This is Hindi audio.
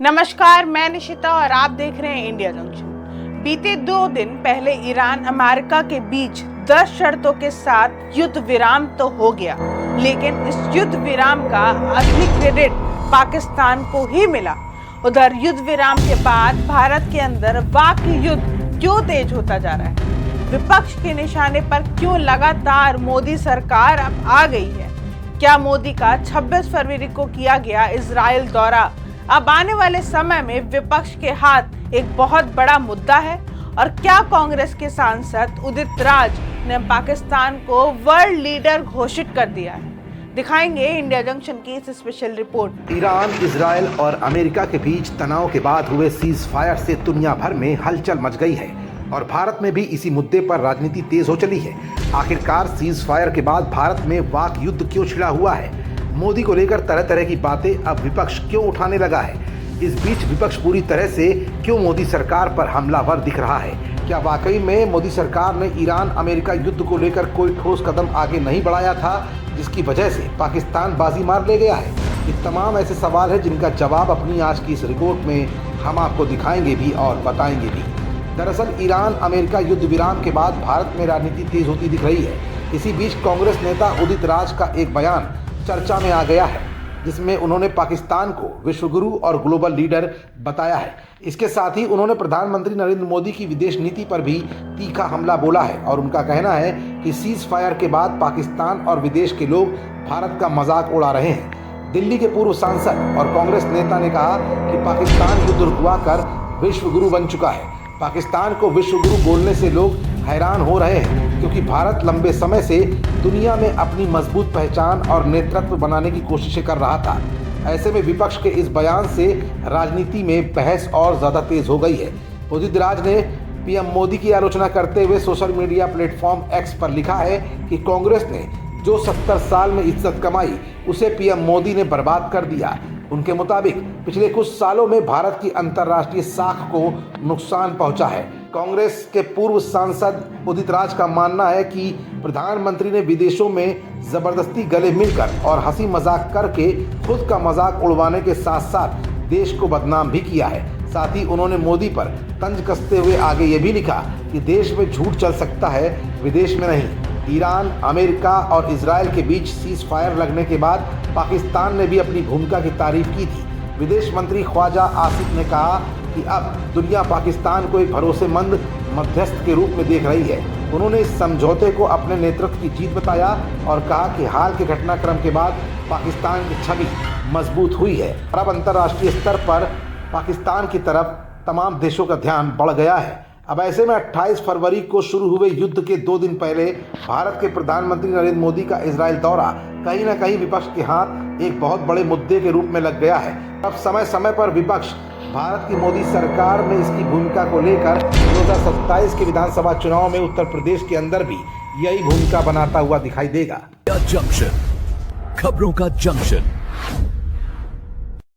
नमस्कार, मैं निशिता और आप देख रहे हैं इंडिया जंक्शन। बीते 2 दिन पहले ईरान अमेरिका के बीच 10 शर्तों के साथ युद्ध विराम तो हो गया, लेकिन इस युद्ध विराम का असली क्रेडिट पाकिस्तान को ही मिला। उधर युद्ध विराम के बाद भारत के अंदर वाक युद्ध क्यों तेज होता जा रहा है? विपक्ष के निशाने पर क्यों लगातार मोदी सरकार अब आ गई है? क्या मोदी का 26 फरवरी को किया गया इजराइल दौरा अब आने वाले समय में विपक्ष के हाथ एक बहुत बड़ा मुद्दा है? और क्या कांग्रेस के सांसद उदित राज ने पाकिस्तान को वर्ल्ड लीडर घोषित कर दिया है? दिखाएंगे इंडिया जंक्शन की इस स्पेशल रिपोर्ट। ईरान, इजराइल और अमेरिका के बीच तनाव के बाद हुए सीज फायर से दुनिया भर में हलचल मच गई है और भारत में भी इसी मुद्दे पर राजनीति तेज हो चली है। आखिरकार सीज फायर के बाद भारत में वाक युद्ध क्यों छिड़ा हुआ है? मोदी को लेकर तरह तरह की बातें अब विपक्ष क्यों उठाने लगा है? इस बीच विपक्ष पूरी तरह से क्यों मोदी सरकार पर हमलावर दिख रहा है? क्या वाकई में मोदी सरकार ने ईरान अमेरिका युद्ध को लेकर कोई ठोस कदम आगे नहीं बढ़ाया था, जिसकी वजह से पाकिस्तान बाजी मार ले गया है? ये तमाम ऐसे सवाल हैं जिनका जवाब अपनी आज की इस रिपोर्ट में हम आपको दिखाएंगे भी और बताएंगे भी। दरअसल ईरान अमेरिका युद्ध विराम के बाद भारत में राजनीति तेज होती दिख रही है। इसी बीच कांग्रेस नेता उदित राज का एक बयान चर्चा में आ गया है, जिसमें उन्होंने पाकिस्तान को विश्वगुरु और ग्लोबल लीडर बताया है। इसके साथ ही उन्होंने प्रधानमंत्री नरेंद्र मोदी की विदेश नीति पर भी तीखा हमला बोला है और उनका कहना है कि सीज फायर के बाद पाकिस्तान और विदेश के लोग भारत का मजाक उड़ा रहे हैं। दिल्ली के पूर्व सांसद और कांग्रेस नेता ने कहा कि पाकिस्तान युद्ध रुकवाकर विश्वगुरु बन चुका है। पाकिस्तान को विश्वगुरु बोलने से लोग हैरान हो रहे हैं, क्योंकि भारत लंबे समय से दुनिया में अपनी मजबूत पहचान और नेतृत्व बनाने की कोशिशें कर रहा था। ऐसे में विपक्ष के इस बयान से राजनीति में बहस और ज़्यादा तेज हो गई है। उदित राज ने पीएम मोदी की आलोचना करते हुए सोशल मीडिया प्लेटफॉर्म एक्स पर लिखा है कि कांग्रेस ने जो 70 साल में इज्जत कमाई, उसे पीएम मोदी ने बर्बाद कर दिया। उनके मुताबिक पिछले कुछ सालों में भारत की अंतर्राष्ट्रीय साख को नुकसान पहुंचा है। कांग्रेस के पूर्व सांसद उदित राज का मानना है कि प्रधानमंत्री ने विदेशों में जबरदस्ती गले मिलकर और हंसी मजाक करके खुद का मजाक उड़वाने के साथ साथ देश को बदनाम भी किया है। साथ ही उन्होंने मोदी पर तंज कसते हुए आगे ये भी लिखा कि देश में झूठ चल सकता है, विदेश में नहीं। ईरान, अमेरिका और इजराइल के बीच सीज फायर लगने के बाद पाकिस्तान ने भी अपनी भूमिका की तारीफ की थी। विदेश मंत्री ख्वाजा आसिफ ने कहा कि अब दुनिया पाकिस्तान को एक भरोसेमंद मध्यस्थ के रूप में देख रही है। उन्होंने इस समझौते को अपने नेतृत्व की जीत बताया और कहा कि हाल के घटनाक्रम के बाद पाकिस्तान की छवि मजबूत हुई है। अब अंतर्राष्ट्रीय स्तर पर पाकिस्तान की तरफ तमाम देशों का ध्यान बढ़ गया है। अब ऐसे में 28 फरवरी को शुरू हुए युद्ध के 2 दिन पहले भारत के प्रधानमंत्री नरेंद्र मोदी का इजराइल दौरा कहीं न कहीं विपक्ष के हाथ एक बहुत बड़े मुद्दे के रूप में लग गया है। अब समय समय पर विपक्ष भारत की मोदी सरकार में इसकी भूमिका को लेकर 2027 के विधानसभा चुनाव में उत्तर प्रदेश के अंदर भी यही भूमिका बनाता हुआ दिखाई देगा। जंक्शन, खबरों का जंक्शन।